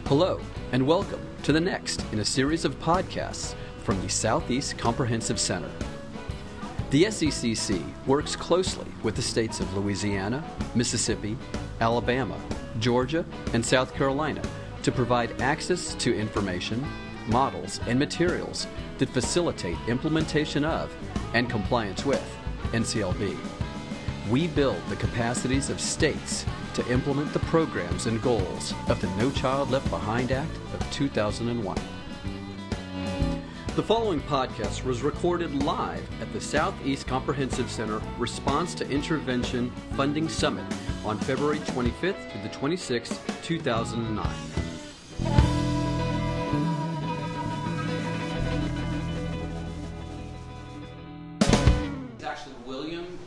Hello, and welcome to the next in a series of podcasts from the Southeast Comprehensive Center. The SECC works closely with the states of Louisiana, Mississippi, Alabama, Georgia, and South Carolina to provide access to information, models, and materials that facilitate implementation of and compliance with NCLB. We build the capacities of states to implement the programs and goals of the No Child Left Behind Act of 2001. The following podcast was recorded live at the Southeast Comprehensive Center Response to Intervention Funding Summit on February 25th to the 26th, 2009.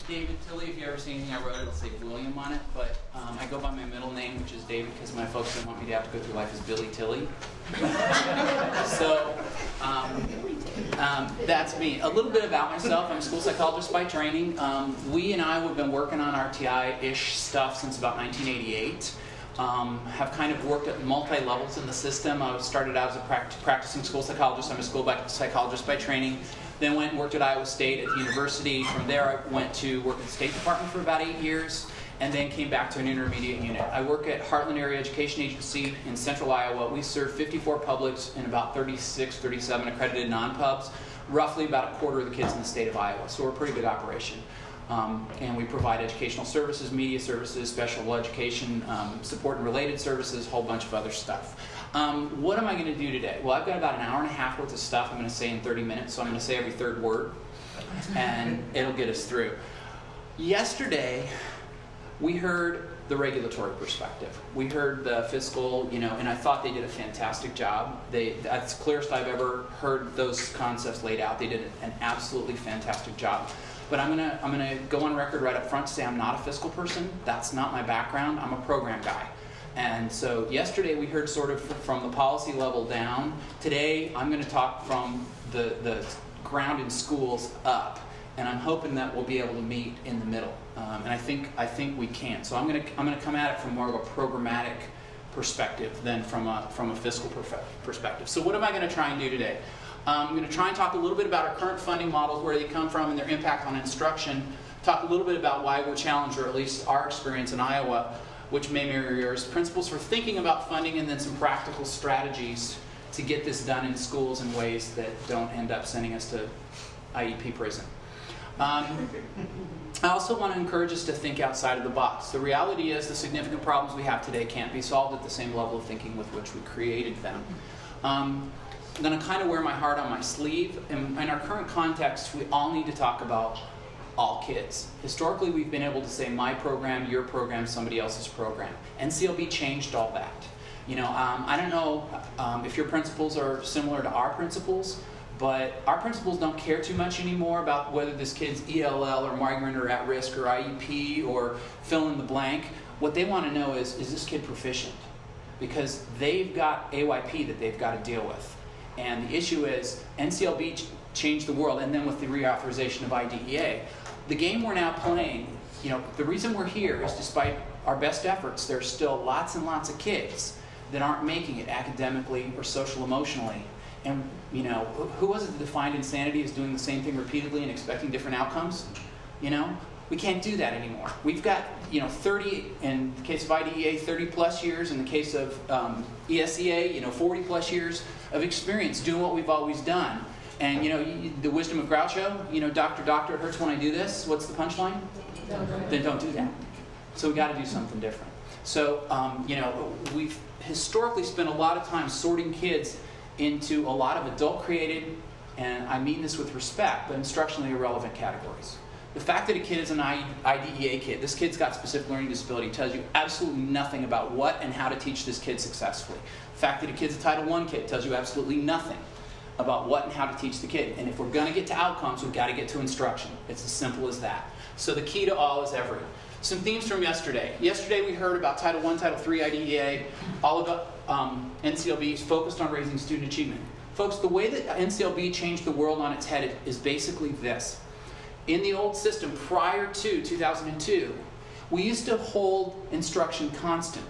David Tilley. If you ever see anything I wrote, it'll say William on it, but I go by my middle name, which is David, because my folks don't want me to have to go through life as Billy Tilley. So that's me. A little bit about myself. I'm a school psychologist by training. We and I have been working on RTI-ish stuff since about 1988. Have kind of worked at multi-levels in the system. I started out as a practicing school psychologist. I'm a school psychologist by training. Then went and worked at Iowa State at the university. From there, I went to work at the State Department for about 8 years, and then came back to an intermediate unit. I work at Heartland Area Education Agency in central Iowa. We serve 54 publics and about 36, 37 accredited non-pubs, roughly about a quarter of the kids in the state of Iowa. So we're a pretty big operation. And we provide educational services, media services, special education, support and related services, a whole bunch of other stuff. What am I going to do today? Well, I've got about an hour and a half worth of stuff I'm going to say in 30 minutes, so I'm going to say every third word, and it'll get us through. Yesterday, we heard the regulatory perspective. We heard the fiscal, and I thought they did a fantastic job. That's the clearest I've ever heard those concepts laid out. They did an absolutely fantastic job. But I'm gonna go on record right up front to say I'm not a fiscal person. That's not my background. I'm a program guy. And so yesterday we heard sort of from the policy level down. Today I'm going to talk from the ground in schools up, and I'm hoping that we'll be able to meet in the middle. And I think we can. So I'm going to come at it from more of a programmatic perspective than from a fiscal perspective. So what am I going to try and do today? I'm going to try and talk a little bit about our current funding models, where they come from, and their impact on instruction. Talk a little bit about why we're challenged, or at least our experience in Iowa, which may mirror yours, principles for thinking about funding, and then some practical strategies to get this done in schools in ways that don't end up sending us to IEP prison. I also want to encourage us to think outside of the box. The reality is the significant problems we have today can't be solved at the same level of thinking with which we created them. I'm going to kind of wear my heart on my sleeve. In our current context, we all need to talk about all kids. Historically, we've been able to say my program, your program, somebody else's program. NCLB changed all that. I don't know if your principles are similar to our principles, but our principals don't care too much anymore about whether this kid's ELL or migrant or at risk or IEP or fill in the blank. What they want to know is this kid proficient? Because they've got AYP that they've got to deal with. And the issue is NCLB changed the world, and then with the reauthorization of IDEA, the game we're now playing, the reason we're here is despite our best efforts, there's still lots and lots of kids that aren't making it academically or social emotionally. And, who was it that defined insanity as doing the same thing repeatedly and expecting different outcomes? We can't do that anymore. We've got, 30, in the case of IDEA, 30 plus years. In the case of ESEA, 40 plus years of experience doing what we've always done. And, the wisdom of Groucho, doctor, it hurts when I do this. What's the punchline? Then don't do that. So we got to do something different. So, we've historically spent a lot of time sorting kids into a lot of adult-created, and I mean this with respect, but instructionally irrelevant categories. The fact that a kid is an IDEA kid, this kid's got specific learning disability, tells you absolutely nothing about what and how to teach this kid successfully. The fact that a kid's a Title I kid tells you absolutely nothing about what and how to teach the kid. And if we're going to get to outcomes, we've got to get to instruction. It's as simple as that. So the key to all is every. Some themes from yesterday. Yesterday we heard about Title I, Title III, IDEA. All of NCLB is focused on raising student achievement. Folks, the way that NCLB changed the world on its head is basically this. In the old system, prior to 2002, we used to hold instruction constant.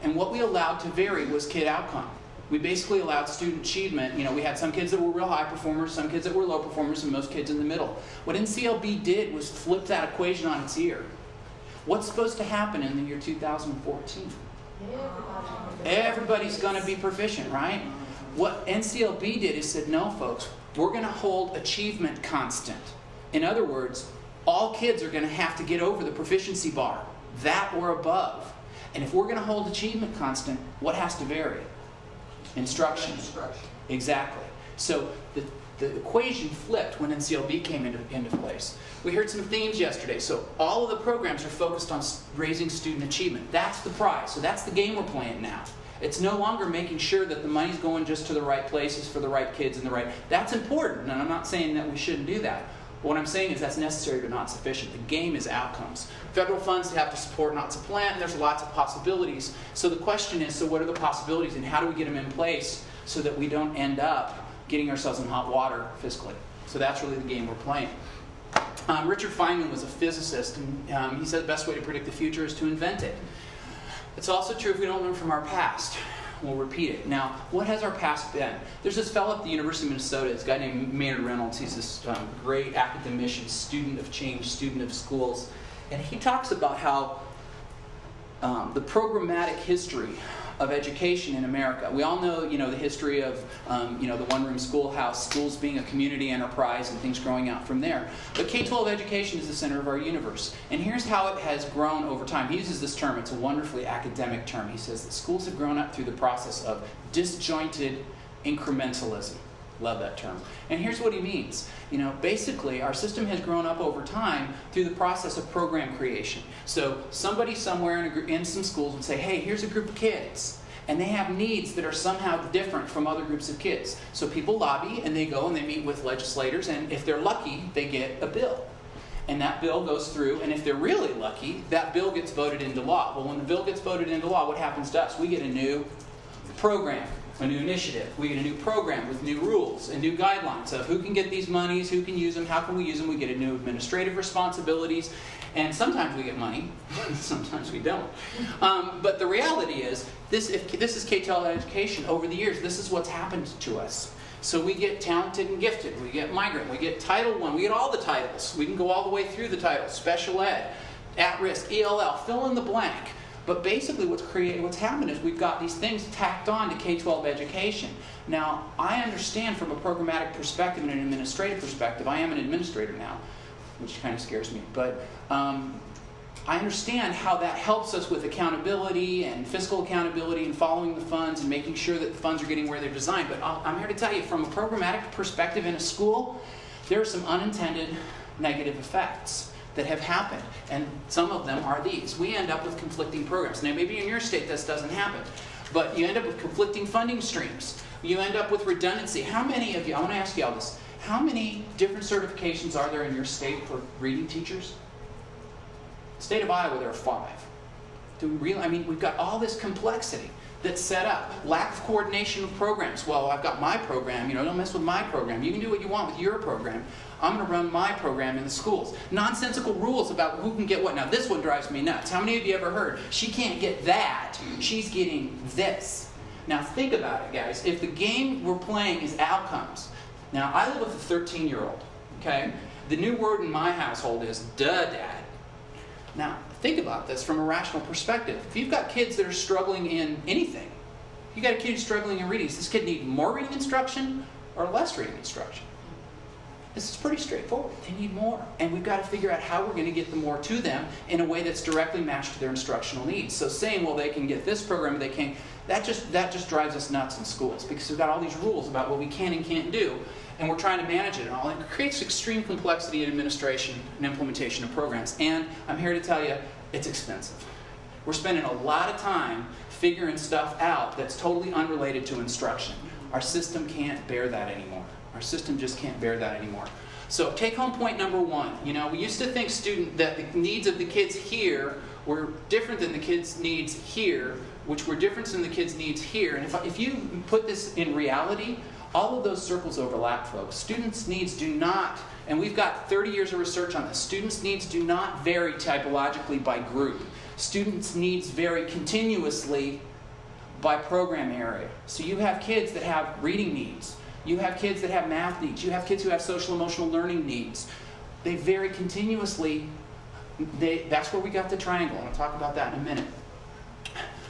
And what we allowed to vary was kid outcome. We basically allowed student achievement. We had some kids that were real high performers, some kids that were low performers, and most kids in the middle. What NCLB did was flip that equation on its ear. What's supposed to happen in the year 2014? Everybody's going to be proficient, right? What NCLB did is said, no, folks, we're going to hold achievement constant. In other words, all kids are going to have to get over the proficiency bar, that or above. And if we're going to hold achievement constant, what has to vary? Instruction. Exactly. So the equation flipped when NCLB came into place. We heard some themes yesterday. So all of the programs are focused on raising student achievement. That's the prize. So that's the game we're playing now. It's no longer making sure that the money's going just to the right places for the right kids and the right... That's important, and I'm not saying that we shouldn't do that. What I'm saying is that's necessary but not sufficient. The game is outcomes. Federal funds have to support, not supplant, and there's lots of possibilities. So the question is, so what are the possibilities and how do we get them in place so that we don't end up getting ourselves in hot water fiscally? So that's really the game we're playing. Richard Feynman was a physicist, and he said the best way to predict the future is to invent it. It's also true if we don't learn from our past. We'll repeat it. Now, what has our past been? There's this fellow at the University of Minnesota, this guy named Maynard Reynolds. He's this great academician, student of change, student of schools. And he talks about how the programmatic history of education in America. We all know, the history of, the one-room schoolhouse, schools being a community enterprise and things growing out from there. But K-12 education is the center of our universe. And here's how it has grown over time. He uses this term. It's a wonderfully academic term. He says that schools have grown up through the process of disjointed incrementalism. Love that term. And here's what he means. Basically, our system has grown up over time through the process of program creation. So somebody somewhere in some schools would say, hey, here's a group of kids. And they have needs that are somehow different from other groups of kids. So people lobby, and they go and they meet with legislators, and if they're lucky, they get a bill. And that bill goes through, and if they're really lucky, that bill gets voted into law. Well, when the bill gets voted into law, what happens to us? We get a new program. A new initiative. We get a new program with new rules and new guidelines of who can get these monies, who can use them, how can we use them. We get a new administrative responsibilities, and sometimes we get money, sometimes we don't. But the reality is, if this is K-12 education, over the years, this is what's happened to us. So we get talented and gifted, we get migrant, we get Title I, we get all the titles. We can go all the way through the titles, special ed, at-risk, ELL, fill in the blank. But basically what's happened is we've got these things tacked on to K-12 education. Now, I understand from a programmatic perspective and an administrative perspective, I am an administrator now, which kind of scares me, but I understand how that helps us with accountability and fiscal accountability and following the funds and making sure that the funds are getting where they're designed. But I'm here to tell you, from a programmatic perspective in a school, there are some unintended negative effects that have happened, and some of them are these. We end up with conflicting programs. Now, maybe in your state this doesn't happen, but you end up with conflicting funding streams. You end up with redundancy. How many of you, I want to ask you all this, how many different certifications are there in your state for reading teachers? State of Iowa, there are 5. Do we really? I mean, we've got all this complexity that's set up. Lack of coordination of programs. Well, I've got my program, don't mess with my program. You can do what you want with your program. I'm going to run my program in the schools. Nonsensical rules about who can get what. Now, this one drives me nuts. How many of you ever heard, she can't get that, she's getting this? Now, think about it, guys. If the game we're playing is outcomes. Now, I live with a 13-year-old, okay? The new word in my household is, duh, Dad. Now, think about this from a rational perspective. If you've got kids that are struggling in anything, if you've got a kid who's struggling in reading, does this kid need more reading instruction or less reading instruction? This is pretty straightforward. They need more. And we've got to figure out how we're going to get the more to them in a way that's directly matched to their instructional needs. So saying, well, they can get this program, they can't, that just drives us nuts in schools, because we've got all these rules about what we can and can't do, and we're trying to manage it and all. And it creates extreme complexity in administration and implementation of programs. And I'm here to tell you, it's expensive. We're spending a lot of time figuring stuff out that's totally unrelated to instruction. Our system can't bear that anymore. Our system just can't bear that anymore. So take-home point number 1. We used to think that the needs of the kids here were different than the kids' needs here, which were different than the kids' needs here. And if you put this in reality, all of those circles overlap, folks. Students' needs do not, and we've got 30 years of research on this, students' needs do not vary typologically by group. Students' needs vary continuously by program area. So you have kids that have reading needs. You have kids that have math needs. You have kids who have social emotional learning needs. They vary continuously. That's where we got the triangle, and I'll talk about that in a minute.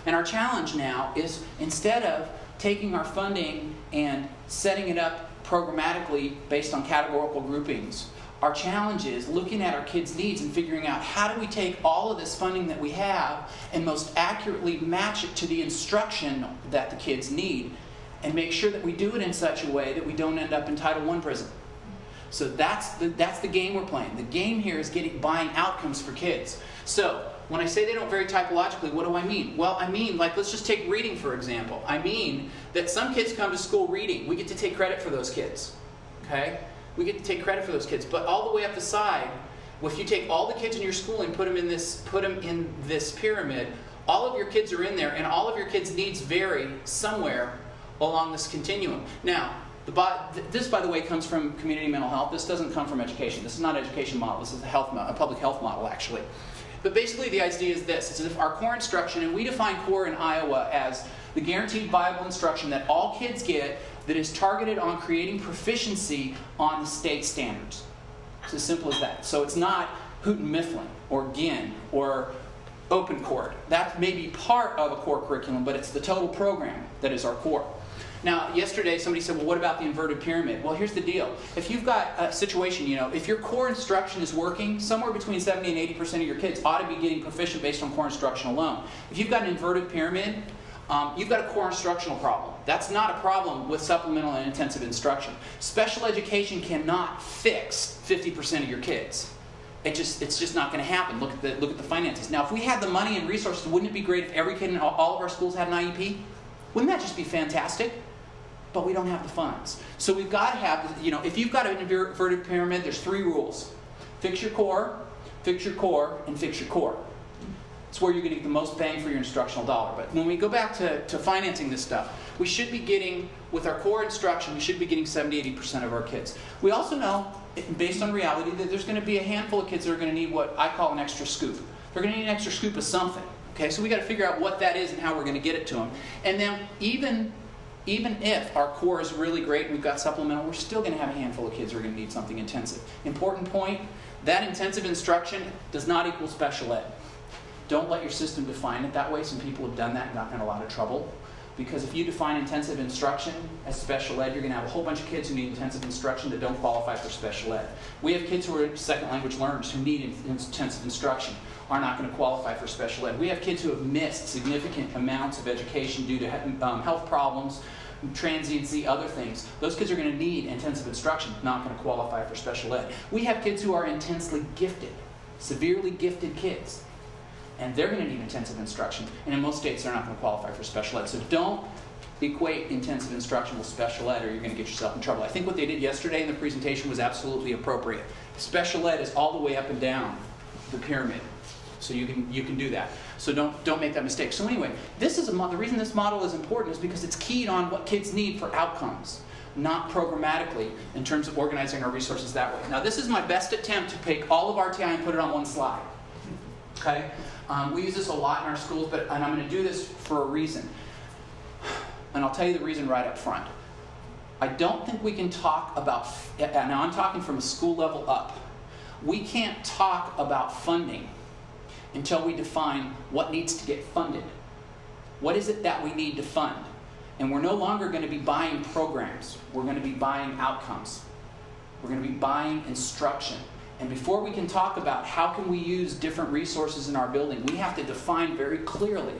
And our challenge now is, instead of taking our funding and setting it up programmatically based on categorical groupings, our challenge is looking at our kids' needs and figuring out how do we take all of this funding that we have and most accurately match it to the instruction that the kids need, and make sure that we do it in such a way that we don't end up in Title I prison. So that's the game we're playing. The game here is buying outcomes for kids. So when I say they don't vary typologically, what do I mean? Well, I mean, like, let's just take reading, for example. I mean that some kids come to school reading. We get to take credit for those kids. Okay? We get to take credit for those kids. But all the way up the side, if you take all the kids in your school and put them in this pyramid, all of your kids are in there, and all of your kids' needs vary somewhere along this continuum. Now, this, by the way, comes from community mental health. This doesn't come from education. This is not an education model. This is a public health model, actually. But basically, the idea is this. It's as if our core instruction, and we define core in Iowa as the guaranteed viable instruction that all kids get that is targeted on creating proficiency on the state standards. It's as simple as that. So it's not Houghton Mifflin or GIN or Open Court. That may be part of a core curriculum, but it's the total program that is our core. Now, yesterday somebody said, well, what about the inverted pyramid? Well, here's the deal. If you've got a situation, if your core instruction is working, somewhere between 70 and 80% of your kids ought to be getting proficient based on core instruction alone. If you've got an inverted pyramid, you've got a core instructional problem. That's not a problem with supplemental and intensive instruction. Special education cannot fix 50% of your kids. It's just not going to happen. Look at the finances. Now, if we had the money and resources, wouldn't it be great if every kid in all of our schools had an IEP? Wouldn't that just be fantastic? But we don't have the funds. So we've got to have, if you've got an inverted pyramid, there's 3 rules. Fix your core, and fix your core. It's where you're going to get the most bang for your instructional dollar. But when we go back to financing this stuff, we should be getting, with our core instruction, we should be getting 70-80% of our kids. We also know, based on reality, that there's going to be a handful of kids that are going to need what I call an extra scoop. They're going to need an extra scoop of something. Okay, so we got to figure out what that is and how we're going to get it to them. And then even if our core is really great and we've got supplemental, we're still going to have a handful of kids who are going to need something intensive. Important point, that intensive instruction does not equal special ed. Don't let your system define it that way. Some people have done that and gotten in a lot of trouble. Because if you define intensive instruction as special ed, you're going to have a whole bunch of kids who need intensive instruction that don't qualify for special ed. We have kids who are second language learners who need intensive instruction, are not going to qualify for special ed. We have kids who have missed significant amounts of education due to health problems, transiency, other things. Those kids are going to need intensive instruction, not going to qualify for special ed. We have kids who are intensely gifted, severely gifted kids, and they're going to need intensive instruction. And in most states, they're not going to qualify for special ed. So don't equate intensive instruction with special ed, or you're going to get yourself in trouble. I think what they did yesterday in the presentation was absolutely appropriate. Special ed is all the way up and down the pyramid. So you can do that. So don't make that mistake. So anyway, this is the reason this model is important is because it's keyed on what kids need for outcomes, not programmatically in terms of organizing our resources that way. Now, this is my best attempt to take all of RTI and put it on one slide. Okay? We use this a lot in our schools, and I'm going to do this for a reason. And I'll tell you the reason right up front. I don't think we can talk about, now I'm talking from a school level up. We can't talk about funding until we define what needs to get funded. What is it that we need to fund? And we're no longer going to be buying programs. We're going to be buying outcomes. We're going to be buying instruction. And before we can talk about how can we use different resources in our building, we have to define very clearly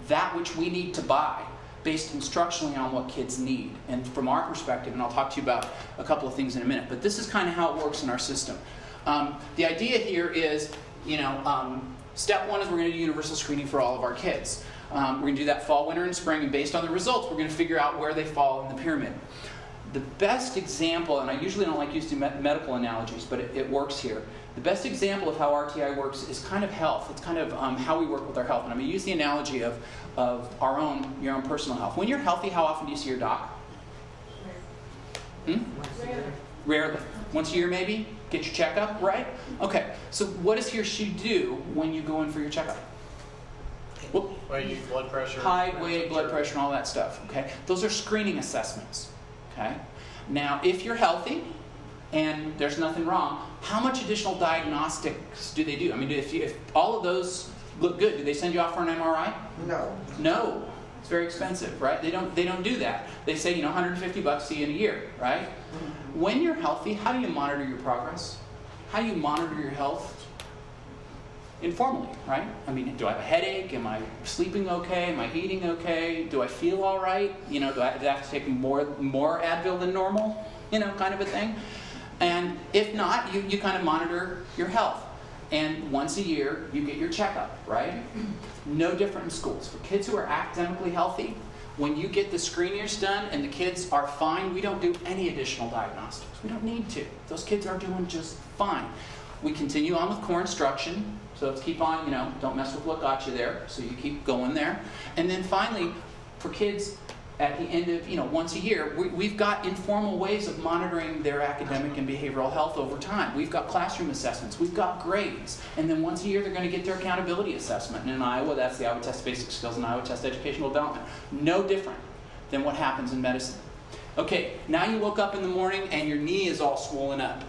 that which we need to buy based instructionally on what kids need. And from our perspective, and I'll talk to you about a couple of things in a minute, but this is kind of how it works in our system. The idea here is, step 1 is we're going to do universal screening for all of our kids. We're going to do that fall, winter, and spring, and based on the results, we're going to figure out where they fall in the pyramid. The best example, and I usually don't like using medical analogies, but it works here. The best example of how RTI works is kind of health. It's kind of how we work with our health. And I'm going to use the analogy of your own personal health. When you're healthy, how often do you see your doc? Rarely. Once a year maybe? Get your checkup, right? Okay, so what does he or she do when you go in for your checkup? Well, Weight, blood pressure. height, weight, blood pressure, and all that stuff, okay? Those are screening assessments, okay? Now, if you're healthy and there's nothing wrong, how much additional diagnostics do they do? I mean, if all of those look good, do they send you off for an MRI? No. No. It's very expensive, right? They don't do that. They say, $150, see you in a year, right? Mm-hmm. When you're healthy, how do you monitor your progress? How do you monitor your health? Informally, right? I mean, do I have a headache? Am I sleeping okay? Am I eating okay? Do I feel all right? Do I have to take more Advil than normal? Kind of a thing. And if not, you kind of monitor your health. And once a year, you get your checkup, right? No different in schools. For kids who are academically healthy, when you get the screeners done and the kids are fine, we don't do any additional diagnostics. We don't need to. Those kids are doing just fine. We continue on with core instruction. So let's keep on, don't mess with what got you there. So you keep going there. And then finally, for kids at the end of, once a year, we've got informal ways of monitoring their academic and behavioral health over time. We've got classroom assessments. We've got grades. And then once a year, they're going to get their accountability assessment. And in Iowa, that's the Iowa Test Basic Skills and Iowa Test Educational Development. No different than what happens in medicine. Okay, now you woke up in the morning and your knee is all swollen up.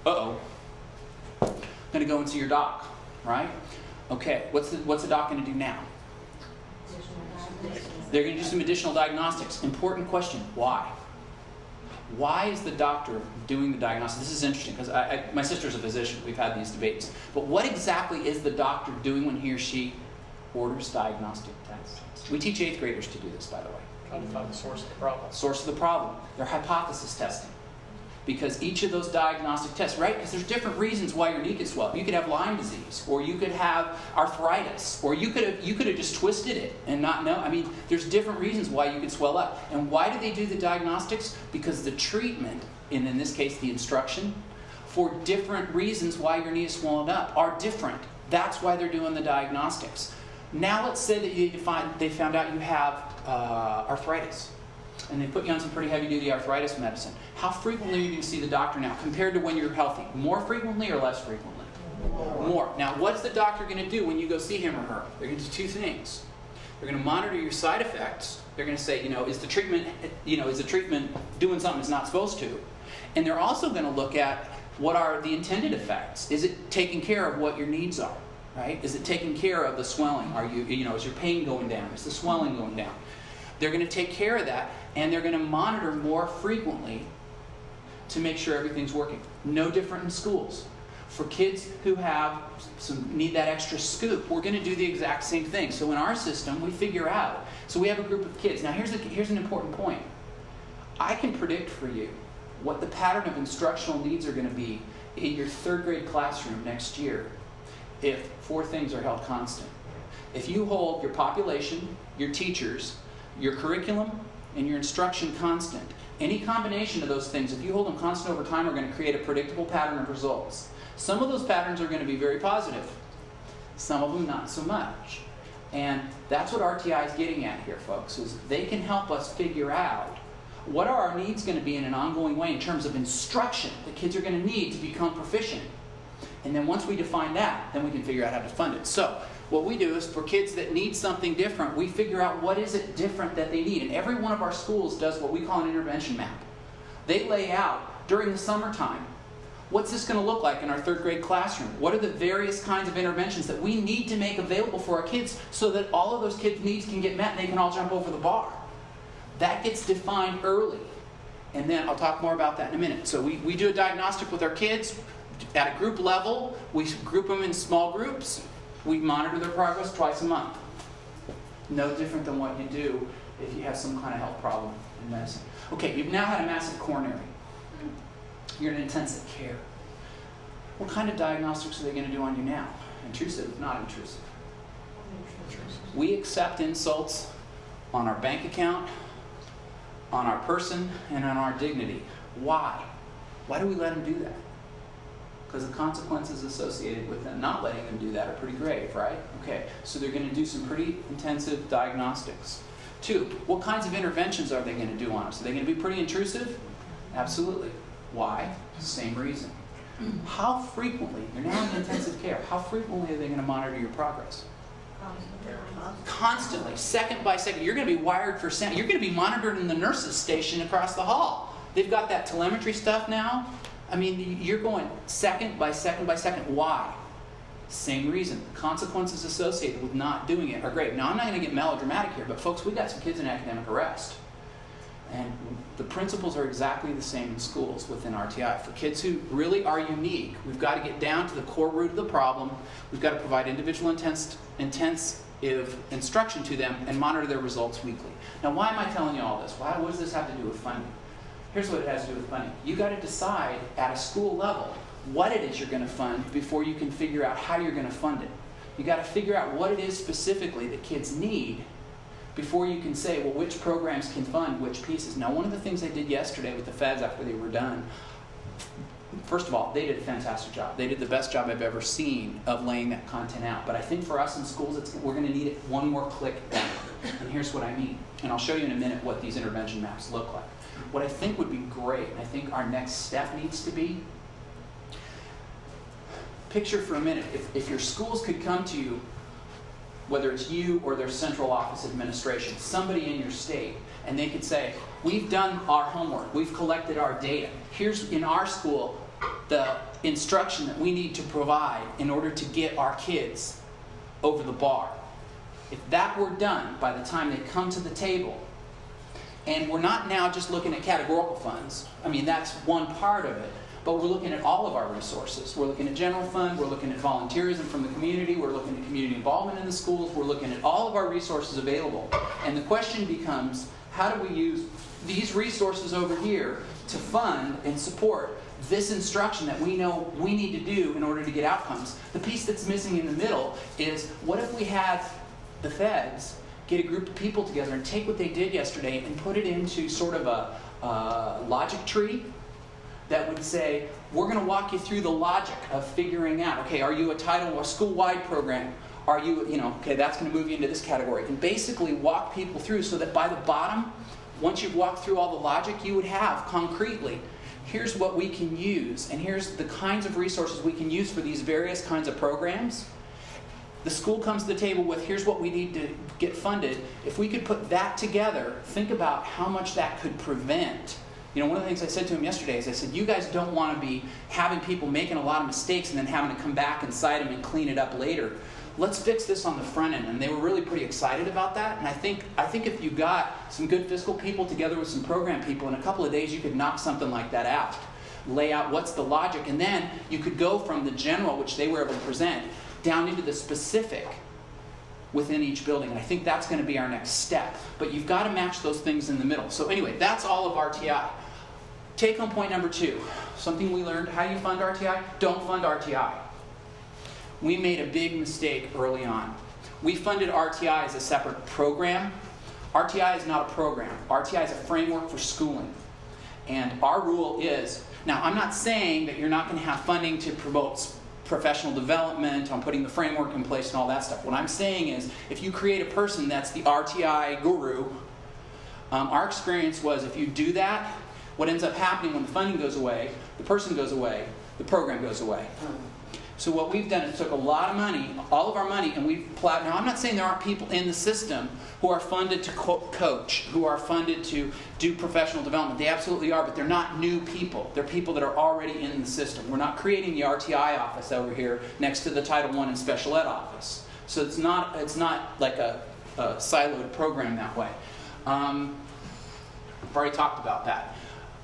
Uh-oh. Going to go and see your doc, right? Okay, what's the doc going to do now? They're going to do some additional diagnostics. Important question, why? Why is the doctor doing the diagnostics? This is interesting because my sister's a physician. We've had these debates. But what exactly is the doctor doing when he or she orders diagnostic tests? We teach 8th graders to do this, by the way. Trying to find the source of the problem. Source of the problem. They're hypothesis testing. Because each of those diagnostic tests, right? Because there's different reasons why your knee could swell up. You could have Lyme disease, or you could have arthritis, or you could have just twisted it and not know. I mean, there's different reasons why you could swell up. And why do they do the diagnostics? Because the treatment, and in this case the instruction, for different reasons why your knee is swollen up are different. That's why they're doing the diagnostics. Now let's say that they found out you have arthritis. And they put you on some pretty heavy-duty arthritis medicine. How frequently are you going to see the doctor now compared to when you're healthy? More frequently or less frequently? More. Now, what's the doctor going to do when you go see him or her? They're going to do two things. They're going to monitor your side effects. They're going to say, is the treatment doing something it's not supposed to? And they're also going to look at what are the intended effects. Is it taking care of what your needs are? Right? Is it taking care of the swelling? Is your pain going down? Is the swelling going down? They're going to take care of that, and they're going to monitor more frequently to make sure everything's working. No different in schools. For kids who need that extra scoop, we're going to do the exact same thing. So in our system, we figure out. So we have a group of kids. Now here's an important point. I can predict for you what the pattern of instructional needs are going to be in your 3rd grade classroom next year if 4 things are held constant. If you hold your population, your teachers, your curriculum, and your instruction constant, any combination of those things, if you hold them constant over time, are going to create a predictable pattern of results. Some of those patterns are going to be very positive. Some of them not so much. And that's what RTI is getting at here, folks, is they can help us figure out what are our needs going to be in an ongoing way in terms of instruction that kids are going to need to become proficient. And then once we define that, then we can figure out how to fund it. So what we do is for kids that need something different, we figure out what is it different that they need. And every one of our schools does what we call an intervention map. They lay out during the summertime, what's this going to look like in our 3rd grade classroom? What are the various kinds of interventions that we need to make available for our kids so that all of those kids' needs can get met and they can all jump over the bar? That gets defined early. And then I'll talk more about that in a minute. So we do a diagnostic with our kids at a group level. We group them in small groups. We monitor their progress twice a month. No different than what you do if you have some kind of health problem in medicine. Okay, you've now had a massive coronary. You're in intensive care. What kind of diagnostics are they going to do on you now? Intrusive, not intrusive. We accept insults on our bank account, on our person, and on our dignity. Why? Why do we let them do that? Because the consequences associated with them not letting them do that are pretty grave, right? Okay, so they're going to do some pretty intensive diagnostics. 2, what kinds of interventions are they going to do on us? Are they going to be pretty intrusive? Absolutely. Why? Same reason. How frequently, you're now in intensive care, how frequently are they going to monitor your progress? Constantly, second by second. You're going to be wired for sound. You're going to be monitored in the nurse's station across the hall. They've got that telemetry stuff now. I mean, you're going second by second by second. Why? Same reason. The consequences associated with not doing it are great. Now, I'm not going to get melodramatic here, but folks, we've got some kids in academic arrest. And the principles are exactly the same in schools within RTI. For kids who really are unique, we've got to get down to the core root of the problem. We've got to provide individual intensive instruction to them and monitor their results weekly. Now, why am I telling you all this? What does this have to do with funding? Here's what it has to do with funding. You've got to decide at a school level what it is you're going to fund before you can figure out how you're going to fund it. You've got to figure out what it is specifically that kids need before you can say, well, which programs can fund which pieces. Now, one of the things I did yesterday with the feds after they were done, first of all, they did a fantastic job. They did the best job I've ever seen of laying that content out. But I think for us in schools, we're going to need it one more click down. And here's what I mean. And I'll show you in a minute what these intervention maps look like. What I think would be great, and I think our next step needs to be, picture for a minute, if your schools could come to you, whether it's you or their central office administration, somebody in your state, and they could say, we've done our homework, we've collected our data. Here's, in our school, the instruction that we need to provide in order to get our kids over the bar. If that were done by the time they come to the table, and we're not now just looking at categorical funds, I mean, that's one part of it, but we're looking at all of our resources. We're looking at general fund, we're looking at volunteerism from the community, we're looking at community involvement in the schools, we're looking at all of our resources available. And the question becomes, how do we use these resources over here to fund and support this instruction that we know we need to do in order to get outcomes? The piece that's missing in the middle is, what if we had the feds get a group of people together and take what they did yesterday and put it into sort of a logic tree that would say, we're going to walk you through the logic of figuring out, okay, are you a school-wide program? Are you, okay, that's going to move you into this category. And basically walk people through so that by the bottom, once you've walked through all the logic, you would have concretely, here's what we can use, and here's the kinds of resources we can use for these various kinds of programs. The school comes to the table with, here's what we need to get funded. If we could put that together, think about how much that could prevent. One of the things I said to him yesterday is, I said, you guys don't want to be having people making a lot of mistakes and then having to come back and cite them and clean it up later. Let's fix this on the front end. And they were really pretty excited about that. And I think if you got some good fiscal people together with some program people, in a couple of days you could knock something like that out. Lay out what's the logic, and then you could go from the general, which they were able to present, down into the specific within each building. And I think that's going to be our next step. But you've got to match those things in the middle. So anyway, that's all of RTI. Take-home point number 2, something we learned, how you fund RTI? Don't fund RTI. We made a big mistake early on. We funded RTI as a separate program. RTI is not a program. RTI is a framework for schooling. And our rule is, now I'm not saying that you're not going to have funding to promote professional development on putting the framework in place and all that stuff. What I'm saying is, if you create a person that's the RTI guru, our experience was, if you do that, what ends up happening when the funding goes away, the person goes away, the program goes away. So what we've done is took a lot of money, all of our money, and we've plowed. Now, I'm not saying there aren't people in the system who are funded to coach, who are funded to do professional development. They absolutely are, but they're not new people. They're people that are already in the system. We're not creating the RTI office over here next to the Title I and Special Ed office. So it's not like a siloed program that way. I've already talked about that.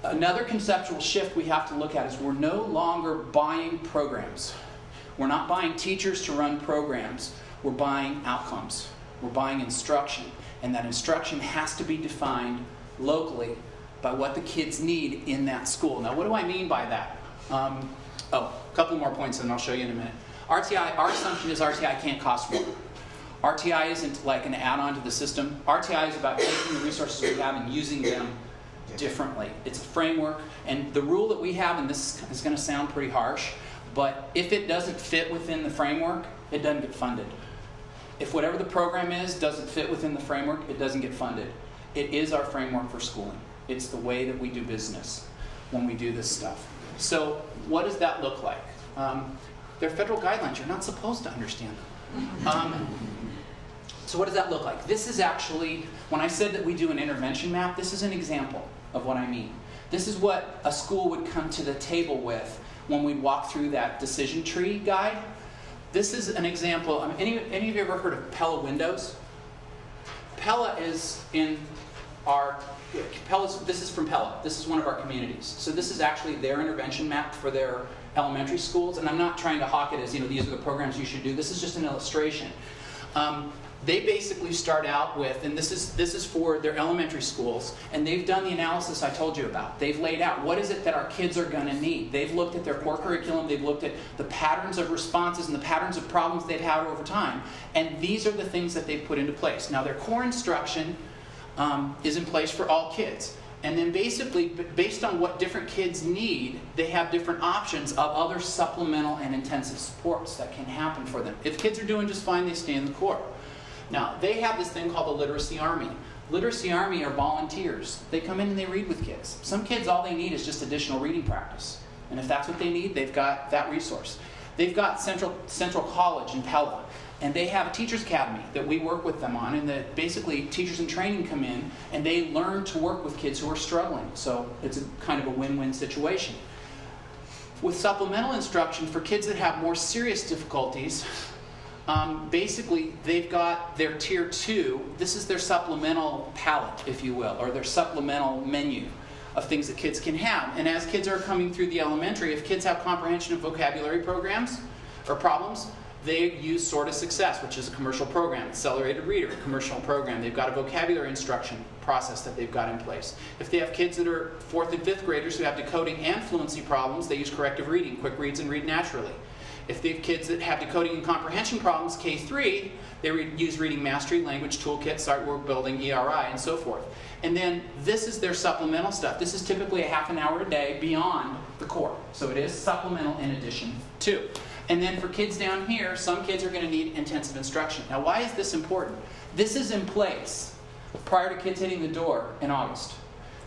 Another conceptual shift we have to look at is we're no longer buying programs. We're not buying teachers to run programs. We're buying outcomes. We're buying instruction. And that instruction has to be defined locally by what the kids need in that school. Now, what do I mean by that? A couple more points and I'll show you in a minute. RTI, our assumption is RTI can't cost more. RTI isn't like an add-on to the system. RTI is about taking the resources we have and using them differently. It's a framework, and the rule that we have, and this is going to sound pretty harsh, but if it doesn't fit within the framework, it doesn't get funded. If whatever the program is doesn't fit within the framework, it doesn't get funded. It is our framework for schooling. It's the way that we do business when we do this stuff. So what does that look like? They're federal guidelines. You're not supposed to understand them. So what does that look like? This is actually, when I said that we do an intervention map, this is an example of what I mean. This is what a school would come to the table with when we walk through that decision tree guide. This is an example. Any of you ever heard of Pella windows? Pella is in our, this is from Pella. This is one of our communities. So this is actually their intervention map for their elementary schools. And I'm not trying to hawk it as, these are the programs you should do. This is just an illustration. They basically start out with, and this is for their elementary schools, and they've done the analysis I told you about. They've laid out what is it that our kids are going to need. They've looked at their core curriculum, they've looked at the patterns of responses and the patterns of problems they've had over time, and these are the things that they've put into place. Now their core instruction is in place for all kids. And then basically, based on what different kids need, they have different options of other supplemental and intensive supports that can happen for them. If kids are doing just fine, they stay in the core. Now, they have this thing called the Literacy Army. Literacy Army are volunteers. They come in and they read with kids. Some kids, all they need is just additional reading practice. And if that's what they need, they've got that resource. They've got Central College in Pella. And they have a teacher's academy that we work with them on, and that basically teachers in training come in and they learn to work with kids who are struggling. So it's a kind of a win-win situation. With supplemental instruction for kids that have more serious difficulties, basically they've got their tier 2. This is their supplemental palette, if you will, or their supplemental menu of things that kids can have. And as kids are coming through the elementary, if kids have comprehension and vocabulary programs or problems, they use Sort of Success, which is a commercial program. Accelerated Reader, a commercial program. They've got a vocabulary instruction process that they've got in place. If they have kids that are 4th and 5th graders who have decoding and fluency problems, they use corrective reading, quick reads and read naturally. If they have kids that have decoding and comprehension problems, K3, they use Reading Mastery, Language Toolkit, Sight Word Building, ERI, and so forth. And then this is their supplemental stuff. This is typically a half an hour a day beyond the core. So it is supplemental in addition to. And then for kids down here, some kids are going to need intensive instruction. Now, why is this important? This is in place prior to kids hitting the door in August.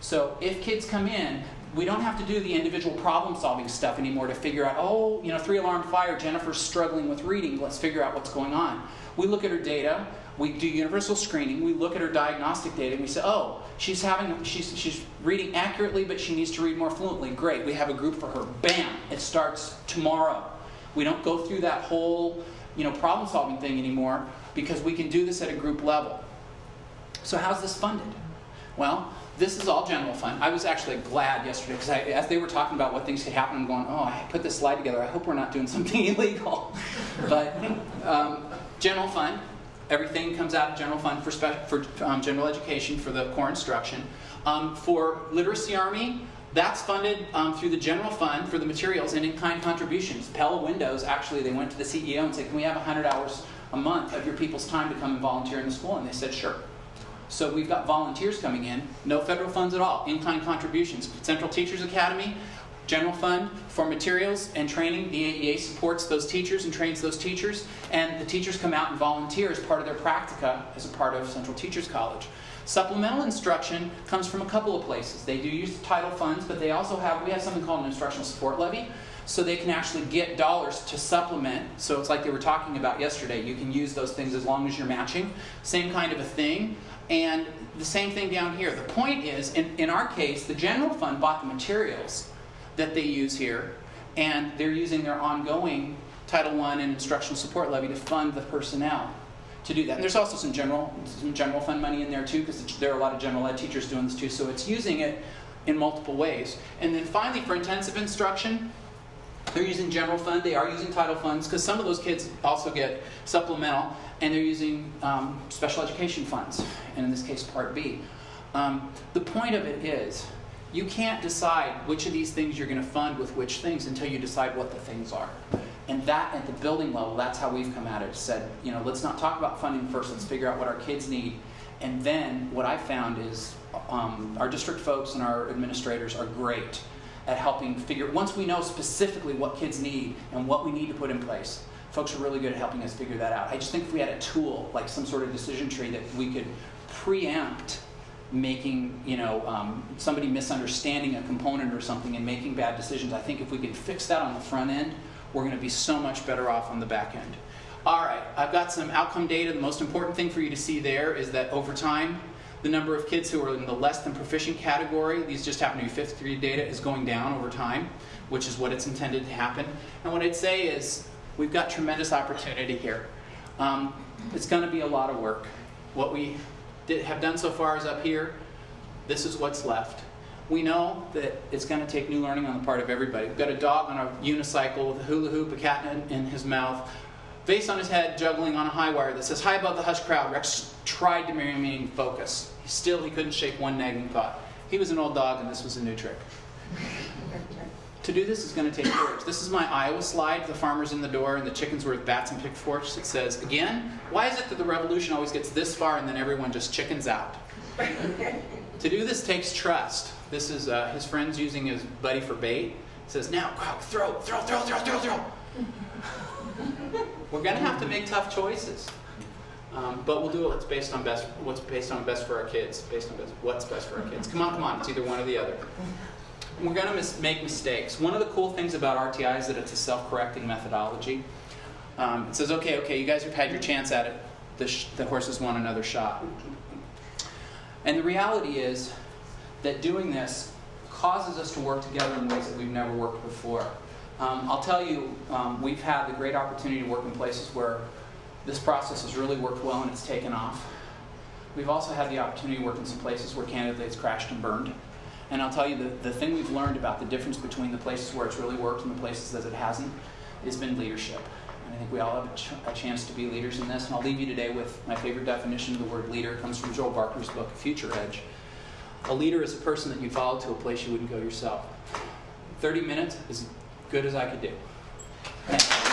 So if kids come in, we don't have to do the individual problem-solving stuff anymore to figure out, 3-alarm fire, Jennifer's struggling with reading, let's figure out what's going on. We look at her data, we do universal screening, we look at her diagnostic data, and we say, she's reading accurately, but she needs to read more fluently. Great, we have a group for her. Bam, it starts tomorrow. We don't go through that whole, problem-solving thing anymore because we can do this at a group level. So how's this funded? Well, this is all general fund. I was actually glad yesterday because as they were talking about what things could happen, I'm going, I put this slide together. I hope we're not doing something illegal. But general fund, everything comes out of general fund for general education for the core instruction. For Literacy Army, that's funded through the general fund for the materials and in-kind contributions. Pella Windows, actually, they went to the CEO and said, can we have 100 hours a month of your people's time to come and volunteer in the school? And they said, sure. So we've got volunteers coming in, no federal funds at all, in-kind contributions. Central Teachers Academy, general fund for materials and training. The AEA supports those teachers and trains those teachers. And the teachers come out and volunteer as part of their practica as a part of Central Teachers College. Supplemental instruction comes from a couple of places. They do use title funds, but we have something called an instructional support levy. So they can actually get dollars to supplement. So it's like they were talking about yesterday. You can use those things as long as you're matching. Same kind of a thing. And the same thing down here. The point is, in our case, the general fund bought the materials that they use here, and they're using their ongoing Title I and instructional support levy to fund the personnel to do that. And there's also some general fund money in there too, because there are a lot of general ed teachers doing this too, so it's using it in multiple ways. And then finally, for intensive instruction, they're using general fund. They are using title funds, because some of those kids also get supplemental, and they're using special education funds, and in this case, Part B. The point of it is, you can't decide which of these things you're going to fund with which things until you decide what the things are. And that, at the building level, that's how we've come at it. Said, let's not talk about funding first. Let's figure out what our kids need. And then what I found is our district folks and our administrators are great at helping figure, once we know specifically what kids need and what we need to put in place, folks are really good at helping us figure that out. I just think if we had a tool, like some sort of decision tree, that we could preempt making, somebody misunderstanding a component or something and making bad decisions. I think if we could fix that on the front end, we're going to be so much better off on the back end. All right, I've got some outcome data. The most important thing for you to see there is that over time, the number of kids who are in the less than proficient category, these just happen to be fifth grade data, is going down over time, which is what it's intended to happen. And what I'd say is we've got tremendous opportunity here. It's going to be a lot of work. What we have done so far is up here. This is what's left. We know that it's going to take new learning on the part of everybody. We've got a dog on a unicycle with a hula hoop, a cat in his mouth, vase on his head, juggling on a high wire that says, "High above the hushed crowd." Rex tried to remain focus. He couldn't shake one nagging thought. He was an old dog, and this was a new trick. To do this is going to take courage. This is my Iowa slide, the farmer's in the door and the chickens were with bats and pitchforks. It says, again, why is it that the revolution always gets this far and then everyone just chickens out? To do this takes trust. This is his friends using his buddy for bait. It says, now, throw. We're going to have to make tough choices. But we'll do what's based on best for our kids. What's best for our kids. Come on. It's either one or the other. We're going to make mistakes. One of the cool things about RTI is that it's a self-correcting methodology. It says, okay, you guys have had your chance at it. The horses want another shot. And the reality is that doing this causes us to work together in ways that we've never worked before. I'll tell you, we've had the great opportunity to work in places where this process has really worked well and it's taken off. We've also had the opportunity to work in some places where candidly it's crashed and burned. And I'll tell you, the thing we've learned about the difference between the places where it's really worked and the places that it hasn't has been leadership. And I think we all have a chance to be leaders in this. And I'll leave you today with my favorite definition of the word leader. It comes from Joel Barker's book, Future Edge. A leader is a person that you follow to a place you wouldn't go yourself. 30 minutes is as good as I could do. Thanks.